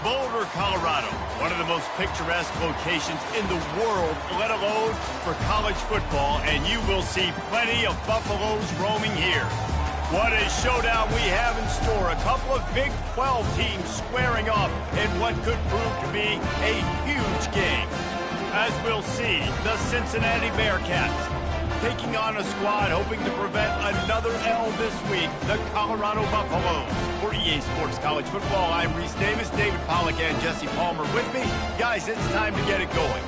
Boulder, Colorado, one of the most picturesque locations in the world, let alone for college football, and you will see plenty of Buffaloes roaming here. What a showdown we have in store. A couple of Big 12 teams squaring off in what could prove to be a huge game. As we'll see, the Cincinnati Bearcats taking on a squad hoping to prevent another L this week, the Colorado Buffaloes. For EA Sports College Football, I'm Reese Davis, David Pollack, and Jesse Palmer with me. Guys, it's time to get it going.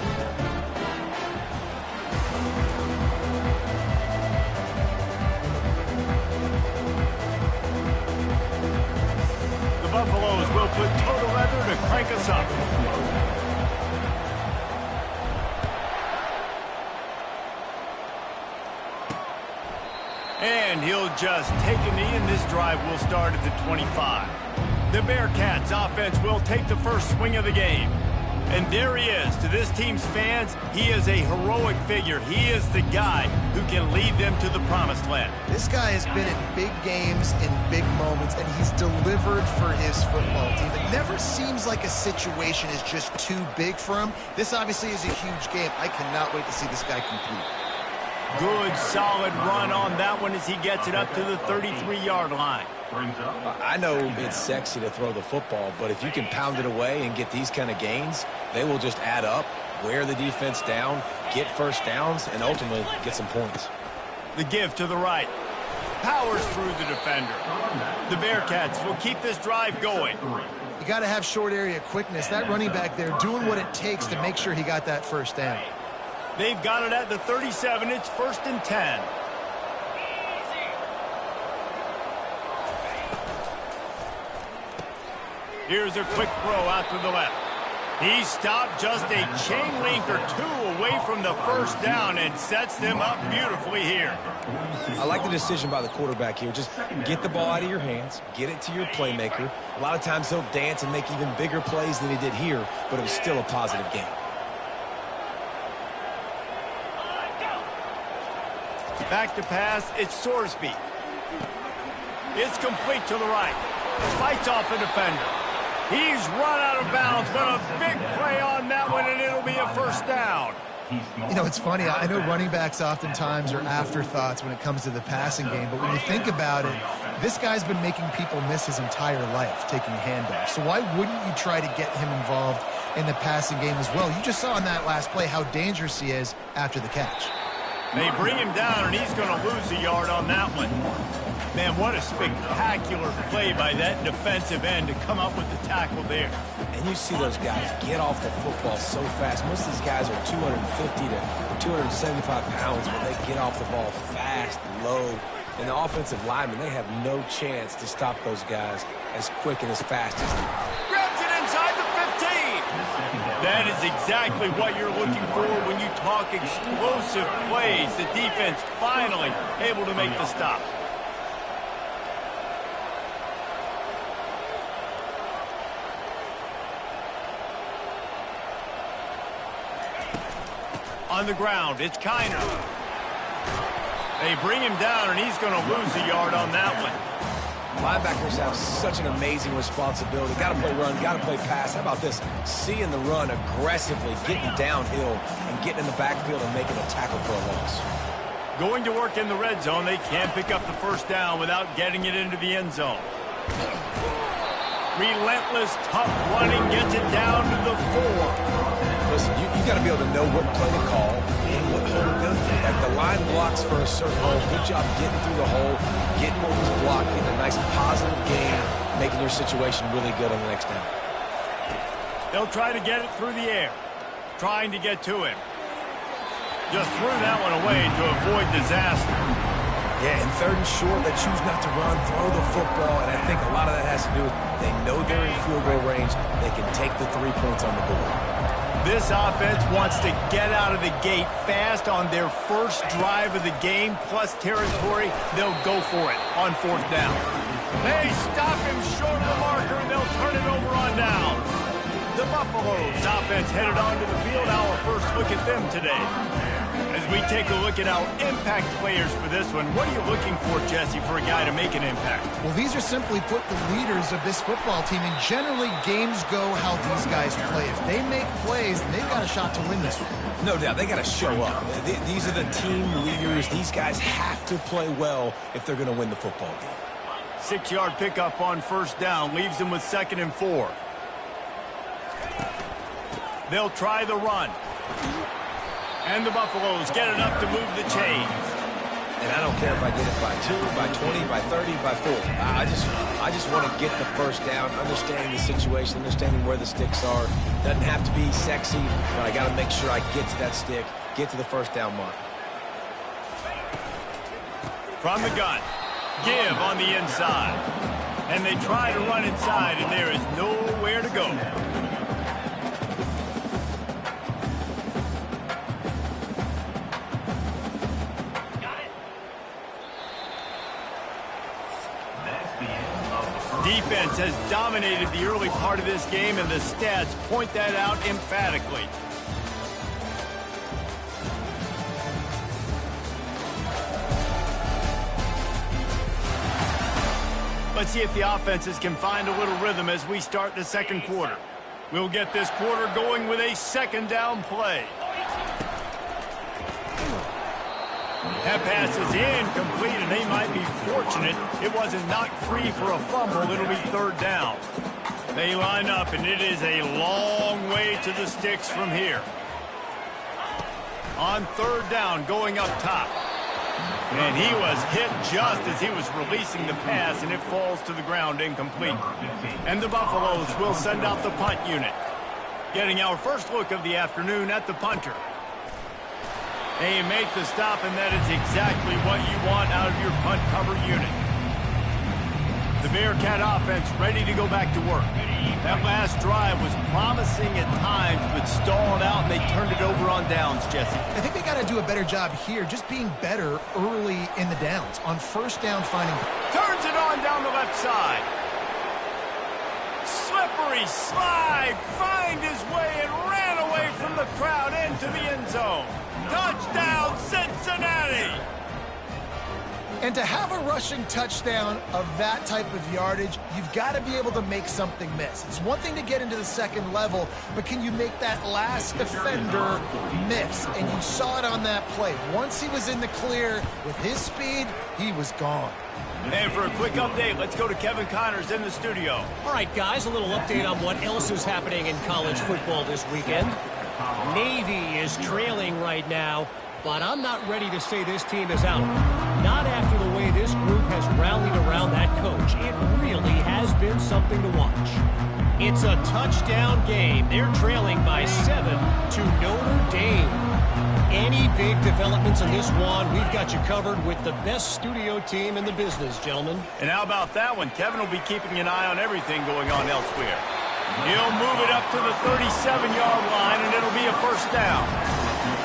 The Buffaloes will put total leather to crank us up. And he'll just take a knee, and this drive will start at the 25. The Bearcats offense will take the first swing of the game. And there he is. To this team's fans, he is a heroic figure. He is the guy who can lead them to the promised land. This guy has been in big games, in big moments, and he's delivered for his football team. It never seems like a situation is just too big for him. This obviously is a huge game. I cannot wait to see this guy compete. Good, solid run on that one as he gets it up to the 33-yard line. I know it's sexy to throw the football, but if you can pound it away and get these kind of gains, they will just add up, wear the defense down, get first downs, and ultimately get some points. The give to the right. Powers through the defender. The Bearcats will keep this drive going. You got to have short area quickness. That running back there doing what it takes to make sure he got that first down. They've got it at the 37. It's 1st and 10. Here's a quick throw out to the left. He stopped just a chain link or two away from the first down and sets them up beautifully here. I like the decision by the quarterback here. Just get the ball out of your hands, get it to your playmaker. A lot of times he'll dance and make even bigger plays than he did here, but it was still a positive game. Back to pass, it's Sorsby. It's complete to the right. Fights off a defender. He's run out of bounds, but a big play on that one, and it'll be a first down. You know, it's funny. I know running backs oftentimes are afterthoughts when it comes to the passing game, but when you think about it, this guy's been making people miss his entire life taking handoffs. So why wouldn't you try to get him involved in the passing game as well? You just saw in that last play how dangerous he is after the catch. They bring him down, and he's going to lose a yard on that one. Man, what a spectacular play by that defensive end to come up with the tackle there. And you see those guys get off the football so fast. Most of these guys are 250 to 275 pounds, but they get off the ball fast, low. And the offensive linemen, they have no chance to stop those guys as quick and as fast as they are. Grabs it inside the 15. That is exactly what you're looking for when you talk explosive plays. The defense finally able to make the stop. On the ground, it's Kiner. They bring him down, and he's going to lose a yard on that one. Linebackers have such an amazing responsibility. Got to play run, got to play pass. How about this? Seeing the run aggressively, getting downhill, and getting in the backfield and making a tackle for a loss. Going to work in the red zone. They can't pick up the first down without getting it into the end zone. Relentless, tough running gets it down to the 4. Listen, you got to be able to know what play to call and what hole to go through. Like the line blocks for a certain hole. Good job getting through the hole, getting what was blocked, getting a nice positive gain, making your situation really good on the next down. They'll try to get it through the air, trying to get to him. Just threw that one away to avoid disaster. Yeah, and 3rd and short, they choose not to run, throw the football, and I think a lot of that has to do with they know they're in field goal range. They can take the 3 points on the board. This offense wants to get out of the gate fast on their first drive of the game, plus territory. They'll go for it on 4th down. They stop him short of the marker, and they'll turn it over on down. the Buffaloes offense headed onto the field. Our first look at them today. As we take a look at our impact players for this one, what are you looking for, Jesse, for a guy to make an impact? Well, these are simply put the leaders of this football team, and generally games go how these guys play. If they make plays, then they've got a shot to win this one. No doubt, they got to show up. These are the team leaders. These guys have to play well if they're going to win the football game. 6-yard pickup on first down leaves them with 2nd and 4. They'll try the run. And the Buffaloes get enough to move the chains. And I don't care if I get it by 2, by 20, by 30, by 40. I just want to get the first down, understanding the situation, understanding where the sticks are. Doesn't have to be sexy, but I got to make sure I get to that stick, get to the first down mark. From the gun, give on the inside. And they try to run inside, and there is nowhere to go. Defense has dominated the early part of this game, and the stats point that out emphatically. Let's see if the offenses can find a little rhythm as we start the second quarter. We'll get this quarter going with a 2nd down play. That pass is incomplete, and they might be fortunate it wasn't knocked free for a fumble. It'll be 3rd down. They line up, and it is a long way to the sticks from here. On 3rd down, going up top. And he was hit just as he was releasing the pass, and it falls to the ground incomplete. And the Buffaloes will send out the punt unit. Getting our first look of the afternoon at the punter. They make the stop, and that is exactly what you want out of your punt cover unit. The Bearcat offense ready to go back to work. That last drive was promising at times, but stalled out, and they turned it over on downs, Jesse. I think they got to do a better job here, just being better early in the downs. On first down, finding... Turns it on down the left side. Slippery slide, find his way, and ran away from the crowd into the end zone. Touchdown, Cincinnati! And to have a rushing touchdown of that type of yardage, you've got to be able to make something miss. It's one thing to get into the second level, but can you make that last defender miss? And you saw it on that play. Once he was in the clear with his speed, he was gone. And for a quick update, let's go to Kevin Connors in the studio. All right, guys, a little update on what else is happening in college football this weekend. Navy is trailing right now, but I'm not ready to say this team is out. Not after the way this group has rallied around that coach. It really has been something to watch. It's a touchdown game. They're trailing by 7 to Notre Dame. Any big developments in this one, we've got you covered with the best studio team in the business, gentlemen. And how about that one? Kevin will be keeping an eye on everything going on elsewhere. He'll move it up to the 37-yard line, and it'll be a first down.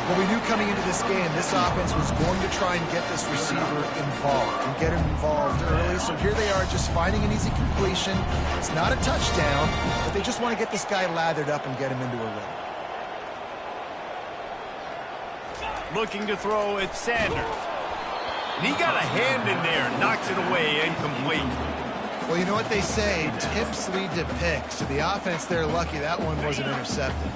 Well, we knew coming into this game, this offense was going to try and get this receiver involved and get him involved early. So here they are just finding an easy completion. It's not a touchdown, but they just want to get this guy lathered up and get him into a rhythm. Looking to throw at Sanders. And he got a hand in there, knocks it away, incomplete. Well, you know what they say, tips lead to picks. So the offense, they're lucky that one wasn't intercepted.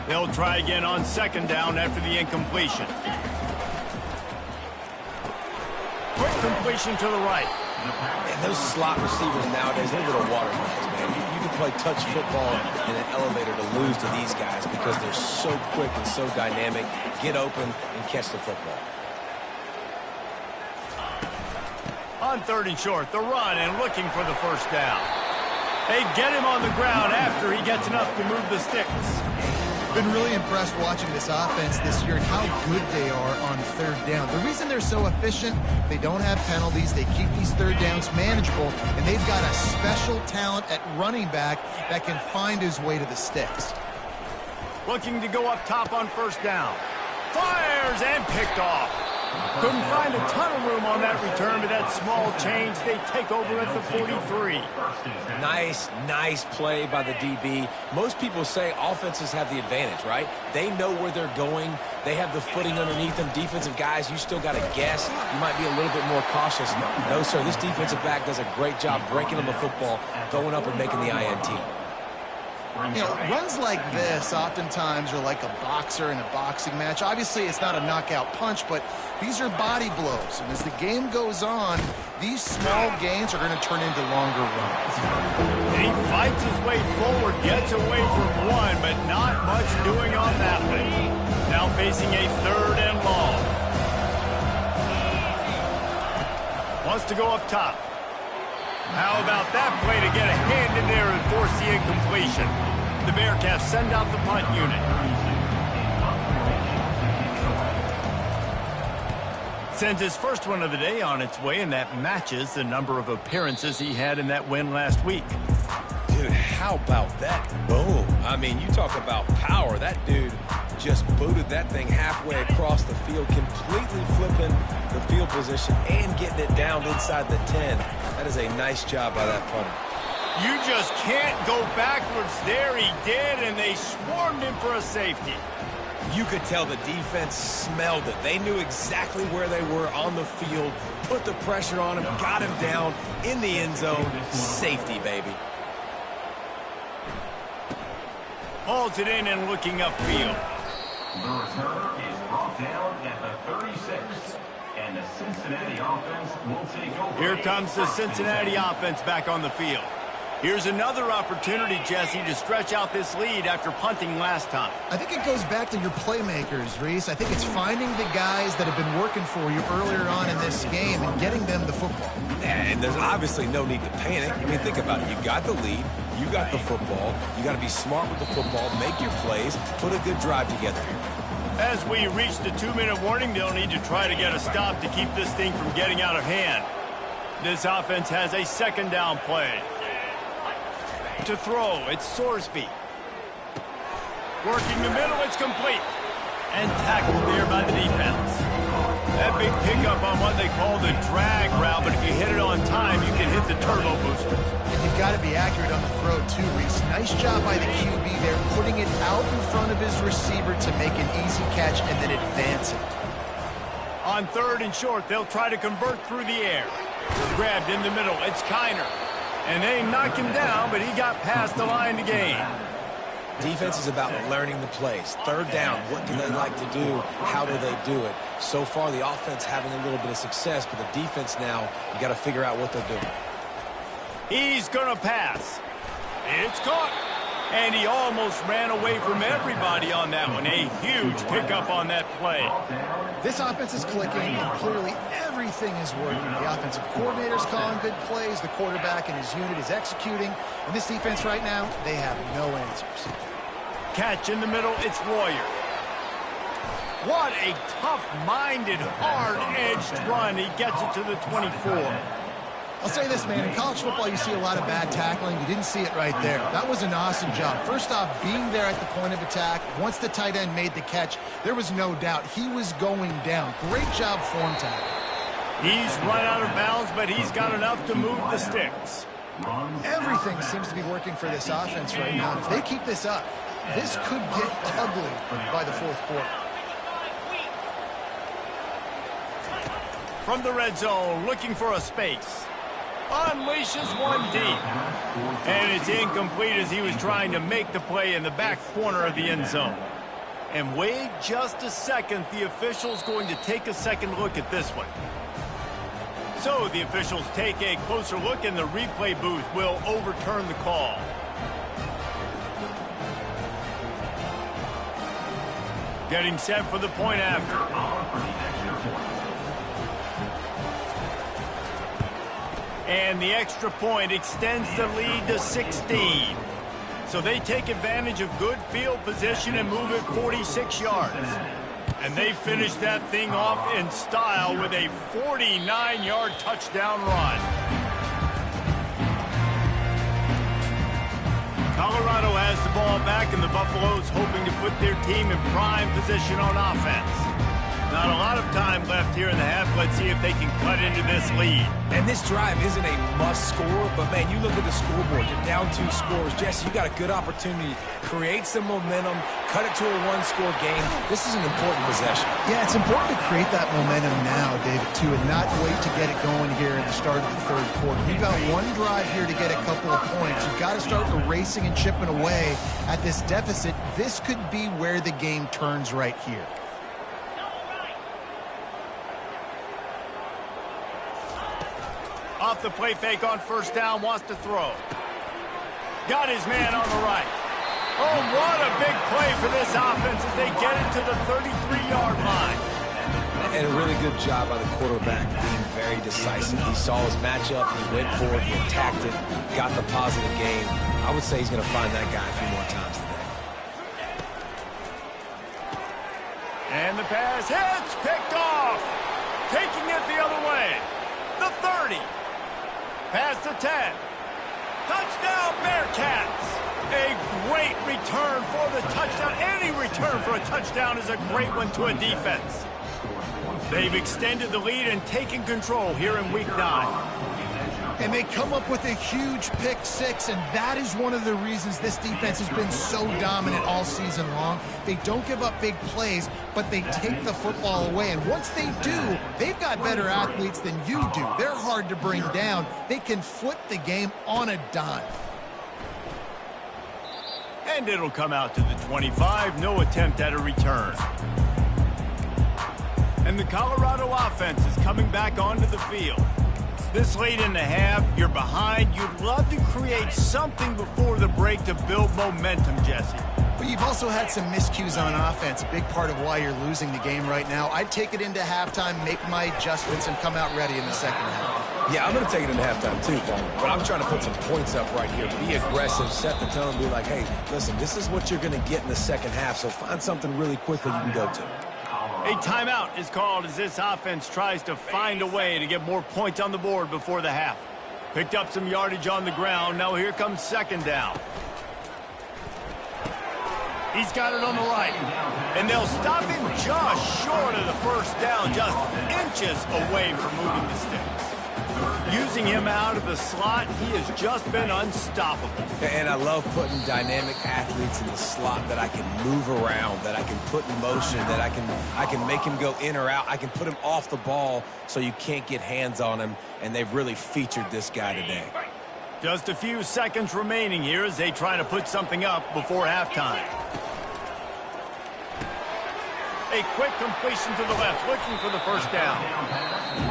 They'll try again on second down after the incompletion. Quick completion to the right. And those slot receivers nowadays, they're little watermelons, man. You can play touch football in an elevator to lose to these guys because they're so quick and so dynamic. Get open and catch the football. On 3rd and short, the run and looking for the first down. They get him on the ground after he gets enough to move the sticks. Been really impressed watching this offense this year and how good they are on 3rd down. The reason they're so efficient, they don't have penalties, they keep these 3rd downs manageable, and they've got a special talent at running back that can find his way to the sticks. Looking to go up top on first down. Fires and picked off. Couldn't find a ton of room on that return, but that small change, they take over at the 43. Nice play by the DB. Most people say offenses have the advantage, right? They know where they're going. They have the footing underneath them. Defensive guys, you still got to guess. You might be a little bit more cautious. No, sir, this defensive back does a great job breaking them the football, going up and making the INT. You know, runs like this oftentimes are like a boxer in a boxing match. Obviously, it's not a knockout punch, but these are body blows. And as the game goes on, these small gains are going to turn into longer runs. And he fights his way forward, gets away from one, but not much doing on that one. Now facing a 3rd and long. Wants to go up top. How about that play to get a hand in there and force the incompletion? The Bearcats send out the punt unit. Sends his first one of the day on its way, and that matches the number of appearances he had in that win last week. Dude, how about that boom? I mean, you talk about power. That dude just booted that thing halfway across the field, completely flipping the field position and getting it down inside the 10. That is a nice job by that punter. You just can't go backwards there. He did, and they swarmed him for a safety. You could tell the defense smelled it. They knew exactly where they were on the field, put the pressure on him, got him down in the end zone. Safety, baby. Hauls it in and looking upfield. The return is brought down at the 36. And the Cincinnati offense will take over. Here comes the Cincinnati offense back on the field. Here's another opportunity, Jesse, to stretch out this lead after punting last time. I think it goes back to your playmakers, Reese. I think it's finding the guys that have been working for you earlier on in this game and getting them the football. And there's obviously no need to panic. I mean, think about it. You got the lead. You got the football. You got to be smart with the football, make your plays, put a good drive together here. As we reach the 2-minute warning, they'll need to try to get a stop to keep this thing from getting out of hand. This offense has a 2nd down play. To throw, it's Sorsby. Working the middle, it's complete. And tackled there by the defense. That big pickup on what they call the drag route, but if you hit it on time, you can hit the turbo boosters. And you've got to be accurate on the throw, too, Reese. Nice job by the QB there, putting it out in front of his receiver to make an easy catch and then advance it. On 3rd and short, they'll try to convert through the air. Grabbed in the middle, it's Kiner. And they knock him down, but he got past the line to gain. Defense is about learning the plays. 3rd down, what do they like to do? How do they do it? So far, the offense having a little bit of success, but the defense now, you got to figure out what they're doing. He's going to pass. It's caught. And he almost ran away from everybody on that one. A huge pickup on that play. This offense is clicking, and clearly everything is working. The offensive coordinator's calling good plays. The quarterback and his unit is executing. And this defense right now, they have no answers. Catch in the middle, it's Royer. What a tough-minded, hard-edged run. He gets it to the 24. I'll say this, man, in college football you see a lot of bad tackling. You didn't see it right there. That was an awesome job. First off, being there at the point of attack. Once the tight end made the catch, there was no doubt he was going down. Great job form tackle. He's run out of bounds, but he's got enough to move the sticks. Everything seems to be working for this offense right now. If they keep this up, this could get ugly by the 4th quarter. From the red zone, looking for a space. Unleashes one deep. And it's incomplete as he was trying to make the play in the back corner of the end zone. And wait just a second, the official's going to take a second look at this one. So the officials take a closer look and the replay booth will overturn the call. Getting set for the point after. And the extra point extends the lead to 16. So they take advantage of good field position and move it 46 yards. And they finish that thing off in style with a 49-yard touchdown run. Colorado has the ball back, and the Buffaloes hoping to put their team in prime position on offense. Not a lot of time left here in the half. Let's see if they can cut into this lead. And this drive isn't a must score, but man, you look at the scoreboard, you're down 2 scores. Jesse, you got a good opportunity. Create some momentum, cut it to a 1-score game. This is an important possession. Yeah, it's important to create that momentum now, David, too, and not wait to get it going here at the start of the third quarter. You've got one drive here to get a couple of points. You've got to start erasing and chipping away at this deficit. This could be where the game turns right here. Off the play fake on first down, wants to throw. Got his man on the right. Oh, what a big play for this offense as they get it to the 33-yard line. And a really good job by the quarterback being very decisive. He saw his matchup, he went for it, he attacked it, got the positive gain. I would say he's going to find that guy a few more times today. And the pass hits, picked off. Taking it the other way. The 30. Past the 10. Touchdown, Bearcats. A great return for the touchdown. Any return for a touchdown is a great one to a defense. They've extended the lead and taken control here in Week 9. And they come up with a huge pick 6, and that is one of the reasons this defense has been so dominant all season long. They don't give up big plays, but they take the football away. And once they do, they've got better athletes than you do. They're hard to bring down. They can flip the game on a dime. And it'll come out to the 25. No attempt at a return. And the Colorado offense is coming back onto the field. This late in the half, you're behind. You'd love to create something before the break to build momentum, Jesse. But you've also had some miscues on offense, a big part of why you're losing the game right now. I'd take it into halftime, make my adjustments, and come out ready in the second half. Yeah, I'm going to take it into halftime too, Paul. But I'm trying to put some points up right here. Be aggressive, set the tone, be like, hey, listen, this is what you're going to get in the second half, so find something really quickly you can go to. A timeout is called as this offense tries to find a way to get more points on the board before the half. Picked up some yardage on the ground. Now here comes second down. He's got it on the right. And they'll stop him just short of the first down, just inches away from moving the sticks. Using him out of the slot, he has just been unstoppable. And I love putting dynamic athletes in the slot that I can move around, that I can put in motion, that I can make him go in or out. I can put him off the ball so you can't get hands on him, and they've really featured this guy today. Just a few seconds remaining here as they try to put something up before halftime. A quick completion to the left, looking for the first down.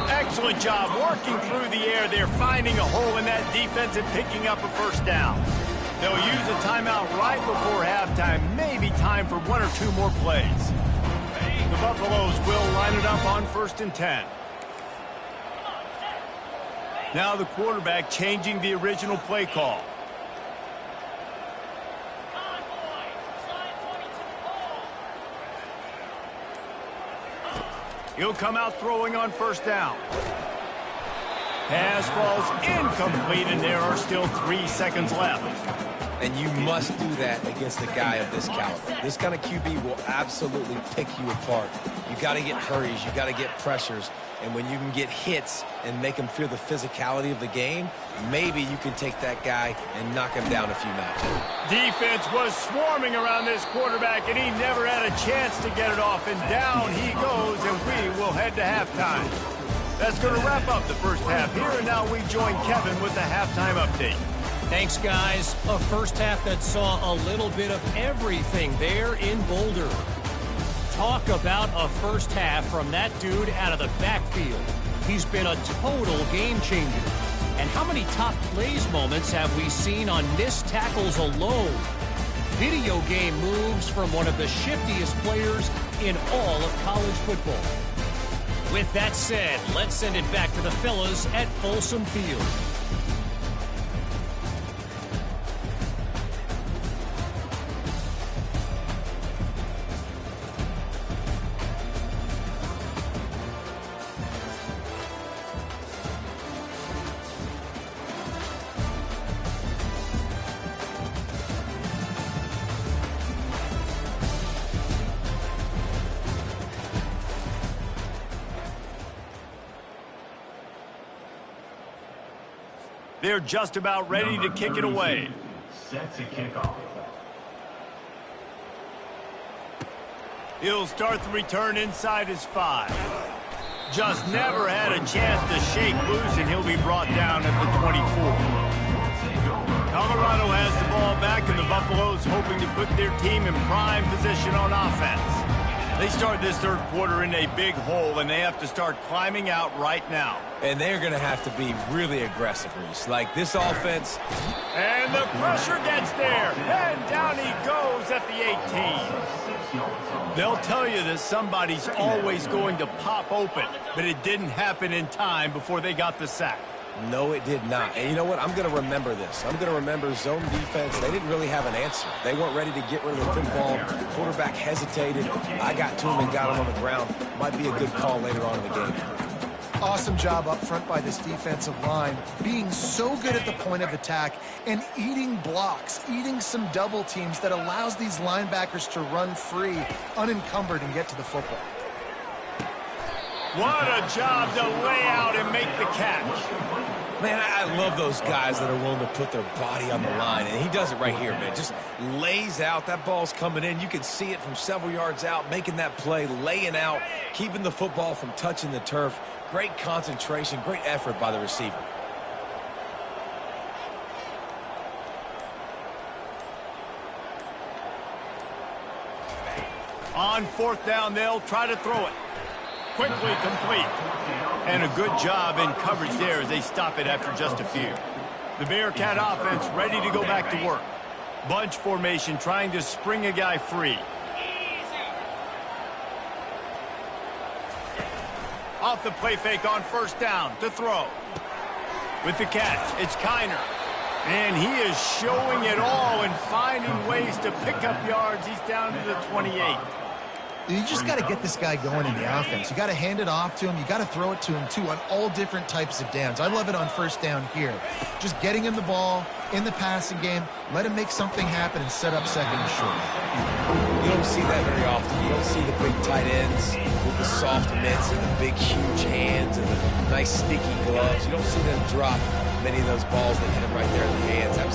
Excellent job working through the air. They're finding a hole in that defense and picking up a first down. They'll use a timeout right before halftime. Maybe time for 1 or 2 more plays. The Buffaloes will line it up on 1st and 10. Now the quarterback changing the original play call. He'll come out throwing on first down. Pass falls incomplete, and there are still 3 seconds left. And you must do that against a guy of this caliber. This kind of QB will absolutely pick you apart. You got to get hurries, you got to get pressures, and when you can get hits and make him feel the physicality of the game, maybe you can take that guy and knock him down a few notches. Defense was swarming around this quarterback, and he never had a chance to get it off, and down he goes, and we will head to halftime. That's going to wrap up the first half here, and now we join Kevin with the halftime update. Thanks, guys. A first half that saw a little bit of everything there in Boulder. Talk about a first half from that dude out of the backfield. He's been a total game changer. And how many top plays moments have we seen on missed tackles alone? Video game moves from one of the shiftiest players in all of college football. With that said, let's send it back to the fellas at Folsom Field. They're just about ready to kick it away. Set to kick off. He'll start the return inside his 5. Just never had a chance to shake loose, and he'll be brought down at the 24. Colorado has the ball back, and the Buffaloes hoping to put their team in prime position on offense. They start this third quarter in a big hole, and they have to start climbing out right now. And they're going to have to be really aggressive, Reese. Like this offense. And the pressure gets there, and down he goes at the 18. They'll tell you that somebody's always going to pop open, but it didn't happen in time before they got the sack. No, it did not. And you know what? I'm going to remember this. I'm going to remember zone defense. They didn't really have an answer. They weren't ready to get rid of the football. Quarterback hesitated. I got to him and got him on the ground. Might be a good call later on in the game. Awesome job up front by this defensive line, being so good at the point of attack and eating blocks, eating some double teams that allows these linebackers to run free, unencumbered, and get to the football. What a job to lay out and make the catch. Man, I love those guys that are willing to put their body on the line, and he does it right here, man. Just lays out. That ball's coming in. You can see it from several yards out, making that play, laying out, keeping the football from touching the turf. Great concentration, great effort by the receiver. On fourth down, they'll try to throw it. Quickly complete. And a good job in coverage there as they stop it after just a few. The Bearcat offense ready to go back to work. Bunch formation trying to spring a guy free. Off the play fake on first down to throw. With the catch, it's Kiner. And he is showing it all and finding ways to pick up yards. He's down to the 28. You just got to get this guy going in the offense. You got to hand it off to him. You got to throw it to him, too, on all different types of downs. I love it on first down here. Just getting him the ball in the passing game, let him make something happen and set up second and short. You don't see that very often. You don't see the big tight ends with the soft mitts and the big, huge hands and the nice, sticky gloves. You don't see them drop many of those balls that hit him right there in the hands. That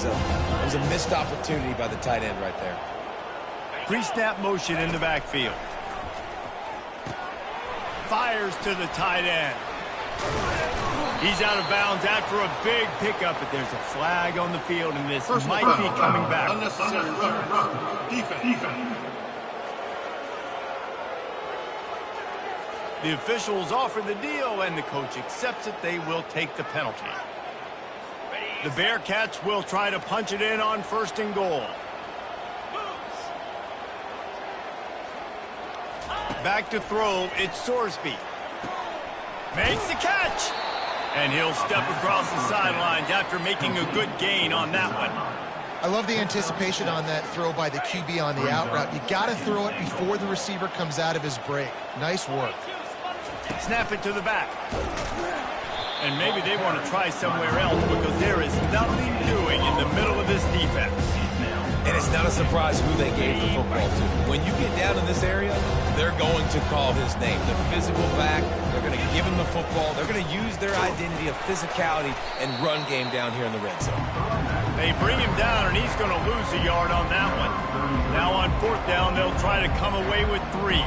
was a missed opportunity by the tight end right there. Pre-snap motion in the backfield. Fires to the tight end. He's out of bounds after a big pickup, but there's a flag on the field, and this might be coming back. Unnecessary run. Defense. The officials offer the deal, and the coach accepts it. They will take the penalty. The Bearcats will try to punch it in on first and goal. Back to throw, it's Sorsby. Makes the catch. And he'll step across the sidelines after making a good gain on that one. I love the anticipation on that throw by the QB on the out route. You got to throw it before the receiver comes out of his break. Nice work. Snap it to the back. And maybe they want to try somewhere else because there is nothing doing in the middle of this defense. And it's not a surprise who they gave the football to. When you get down in this area, they're going to call his name. The physical back, they're going to give him the football. They're going to use their identity of physicality and run game down here in the red zone. They bring him down, and he's going to lose a yard on that one. Now on fourth down, they'll try to come away with 3.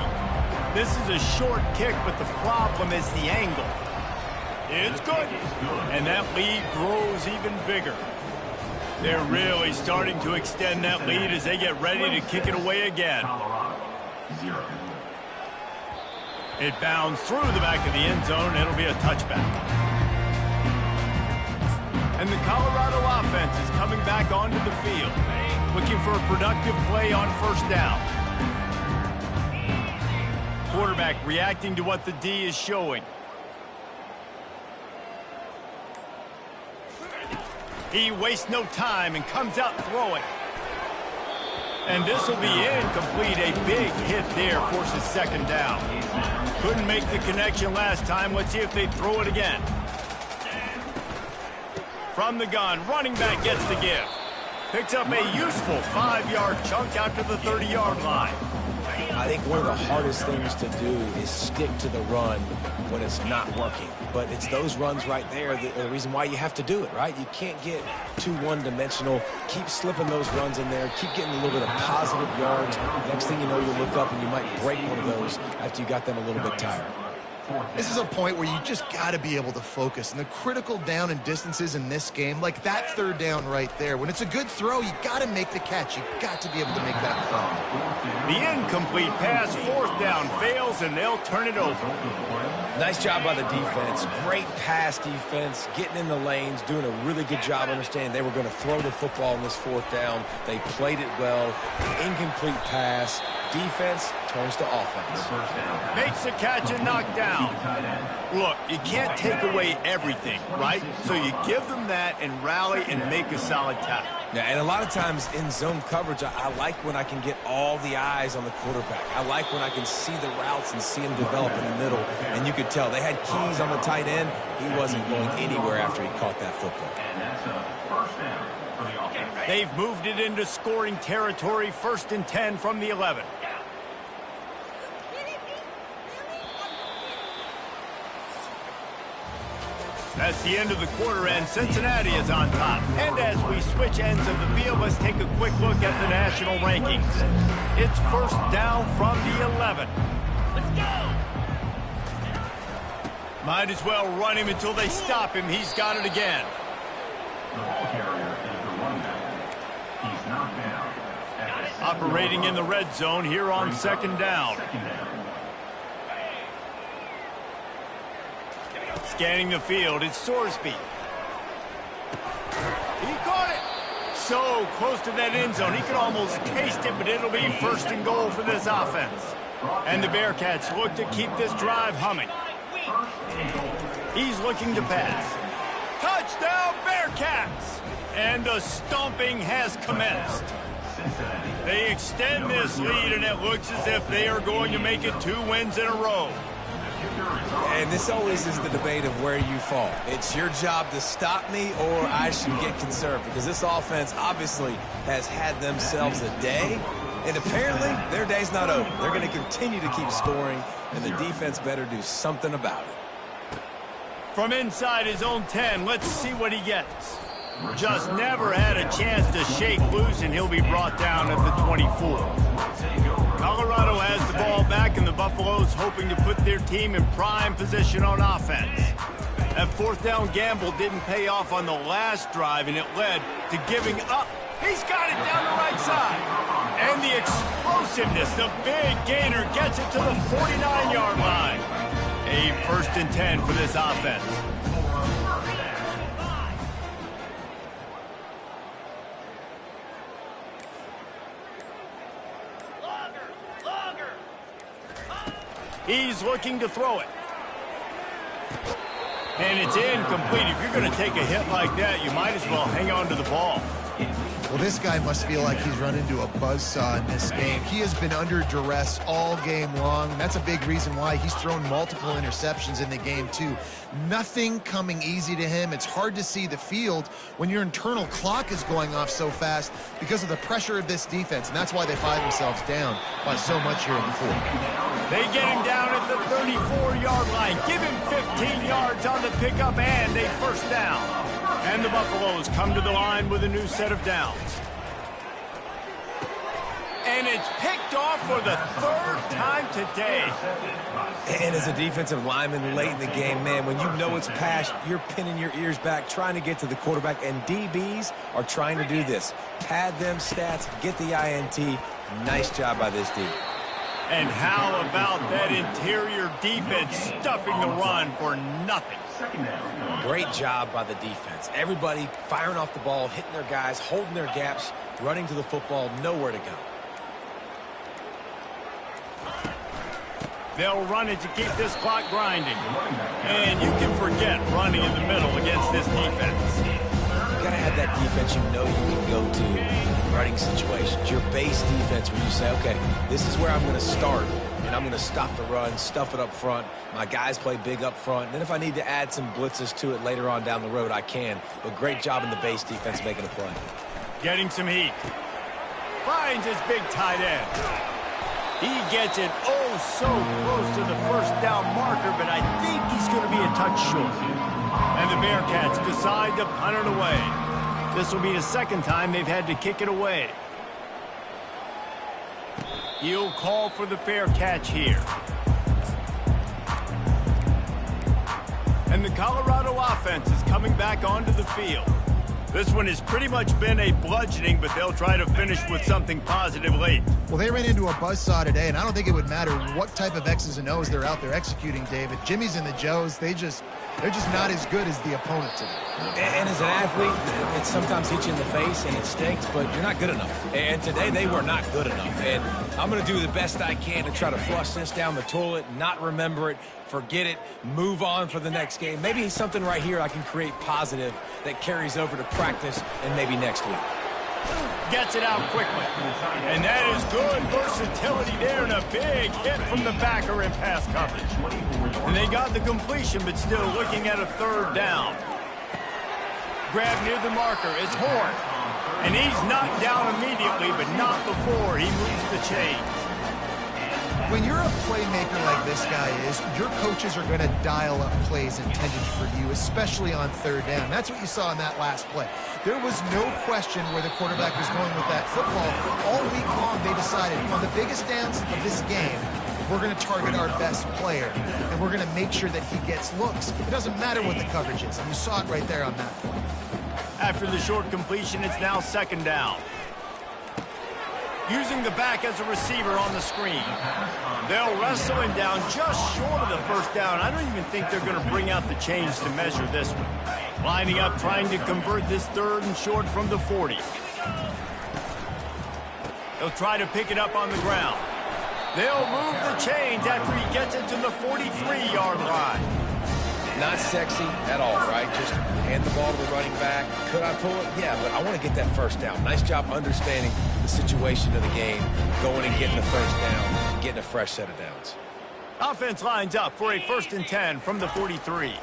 This is a short kick, but the problem is the angle. It's good. And that lead grows even bigger. They're really starting to extend that lead as they get ready to kick it away again. It bounds through the back of the end zone. It'll be a touchback. And the Colorado offense is coming back onto the field, looking for a productive play on first down. Quarterback reacting to what the D is showing. He wastes no time and comes out throwing. And this will be incomplete. A big hit there forces second down. Couldn't make the connection last time. Let's see if they throw it again. From the gun, running back gets the give. Picks up a useful 5-yard chunk after the 30-yard line. I think one of the hardest things to do is stick to the run when it's not working. But it's those runs right there that are the reason why you have to do it, right? You can't get too one-dimensional. Keep slipping those runs in there. Keep getting a little bit of positive yards. Next thing you know, you look up and you might break one of those after you got them a little bit tired. This is a point where you just got to be able to focus. And the critical down and distances in this game, like that third down right there, when it's a good throw, you got to make the catch. You got to be able to make that throw. The incomplete pass, fourth down, fails, and they'll turn it over. Nice job by the defense. Great pass defense, getting in the lanes, doing a really good job understanding they were going to throw the football in this fourth down. They played it well. Incomplete pass. Defense turns to offense. Makes the catch and knocked down. Look, you can't take away everything, right? So you give them that and rally and make a solid tackle. Yeah, and a lot of times in zone coverage, I like when I can get all the eyes on the quarterback. I like when I can see the routes and see him develop in the middle. And you could tell they had keys on the tight end. He wasn't going anywhere after he caught that football. And that's a first down for the offense. They've moved it into scoring territory, 1st and 10 from the 11. That's the end of the quarter, and Cincinnati is on top. And as we switch ends of the field, let's take a quick look at the national rankings. It's 1st down from the 11. Let's go! Might as well run him until they stop him. He's got it again. The ball carrier is the running back. He's knocked down. Operating in the red zone here on 2nd down. Scanning the field, it's Sorsby. He caught it! So close to that end zone, he could almost taste it, but it'll be 1st and goal for this offense. And the Bearcats look to keep this drive humming. He's looking to pass. Touchdown, Bearcats! And the stomping has commenced. They extend this lead, and it looks as if they are going to make it 2 wins in a row. And this always is the debate of where you fall. It's your job to stop me, or I should get conserved, because this offense obviously has had themselves a day, and apparently their day's not over. They're going to continue to keep scoring, and the defense better do something about it. From inside his own 10, let's see what he gets. Just never had a chance to shake loose, and he'll be brought down at the 24. Colorado has the ball back, and the Buffaloes hoping to put their team in prime position on offense. That 4th down gamble didn't pay off on the last drive, and it led to giving up. He's got it down the right side. And the explosiveness, the big gainer gets it to the 49-yard line. A 1st and 10 for this offense. He's looking to throw it. And it's incomplete. If you're going to take a hit like that, you might as well hang on to the ball. Well, this guy must feel like he's run into a buzzsaw in this game. He has been under duress all game long, and that's a big reason why he's thrown multiple interceptions in the game, too. Nothing coming easy to him. It's hard to see the field when your internal clock is going off so fast because of the pressure of this defense, and that's why they find themselves down by so much here in the fourth. They get him down at the 34-yard line. Give him 15 yards on the pickup and a 1st down. And the Buffaloes come to the line with a new set of downs. And it's picked off for the 3rd time today. And as a defensive lineman late in the game, man, when you know it's past, you're pinning your ears back, trying to get to the quarterback, and DBs are trying to do this. Pad them stats, get the INT. Nice job by this D. And how about that interior defense stuffing the run for nothing? Great job by the defense. Everybody firing off the ball, hitting their guys, holding their gaps, running to the football, nowhere to go. They'll run it to keep this clock grinding. And you can forget running in the middle against this defense. You got to have that defense you know you can go to in running situations. Your base defense where you say, okay, this is where I'm going to start, and I'm going to stop the run, stuff it up front. My guys play big up front. And then if I need to add some blitzes to it later on down the road, I can. But great job in the base defense making a play. Getting some heat. Finds his big tight end. He gets it oh so close to the first down marker, but I think he's going to be a touch short. And the Bearcats decide to punt it away. This will be the second time they've had to kick it away. He'll call for the fair catch here. And the Colorado offense is coming back onto the field. This one has pretty much been a bludgeoning, but they'll try to finish with something positive late. Well, they ran into a buzzsaw today, and I don't think it would matter what type of X's and O's they're out there executing, David. Jimmy's and the Joes, they're just not as good as the opponent today. And as an athlete, it sometimes hits you in the face and it stinks, but you're not good enough. And today they were not good enough. And I'm going to do the best I can to try to flush this down the toilet, not remember it, forget it, move on for the next game. Maybe something right here I can create positive that carries over to practice and maybe next week. Gets it out quickly. And that is good versatility there, and a big hit from the backer in pass coverage. And they got the completion, but still looking at a third down. Grab near the marker is Horn. And he's knocked down immediately, but not before he moves the chains. When you're a playmaker like this guy is, your coaches are going to dial up plays intended for you, especially on third down. That's what you saw in that last play. There was no question where the quarterback was going with that football. All week long, they decided on the biggest downs of this game, we're going to target our best player, and we're going to make sure that he gets looks. It doesn't matter what the coverage is, and you saw it right there on that play. After the short completion, it's now second down. Using the back as a receiver on the screen. They'll wrestle him down just short of the first down. I don't even think they're going to bring out the chains to measure this one. Lining up, trying to convert this third and short from the 40. They'll try to pick it up on the ground. They'll move the chains after he gets it to the 43-yard line. Not sexy at all, right? Just hand the ball to the running back. Could I pull it? Yeah, but I want to get that first down. Nice job understanding the situation of the game, going and getting the first down, getting a fresh set of downs. Offense lines up for a 1st and 10 from the 43.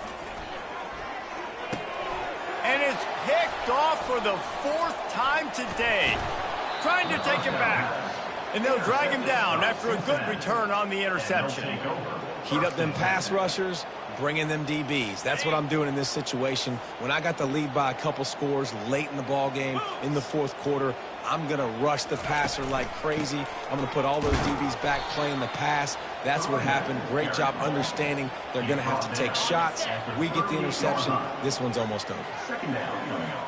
And it's picked off for the 4th time today. Trying to take it back. And they'll drag him down after a good return on the interception. Heat up them pass rushers, bring in them DBs. That's what I'm doing in this situation. When I got the lead by a couple scores late in the ball game, in the 4th quarter, I'm going to rush the passer like crazy. I'm going to put all those DBs back playing the pass. That's what happened. Great job understanding they're going to have to take shots. We get the interception. This one's almost over. Second down.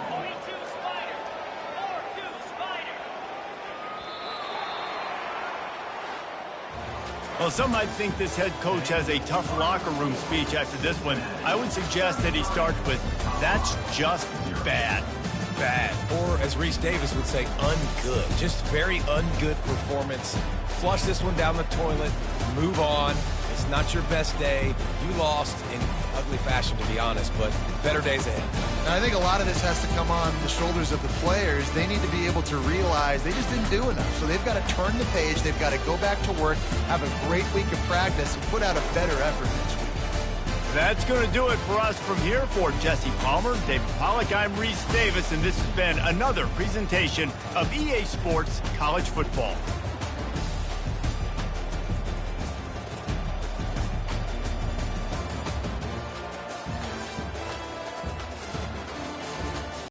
Well, some might think this head coach has a tough locker room speech after this one. I would suggest that he starts with, "That's just bad." Bad. Or, as Reese Davis would say, ungood. Just very ungood performance. Flush this one down the toilet. Move on. It's not your best day. You lost in ugly fashion, to be honest, but better days ahead. And I think a lot of this has to come on the shoulders of the players. They need to be able to realize they just didn't do enough. So they've got to turn the page. They've got to go back to work, have a great week of practice, and put out a better effort next week. That's going to do it for us from here. For Jesse Palmer, David Pollack, I'm Reese Davis, and this has been another presentation of EA Sports College Football.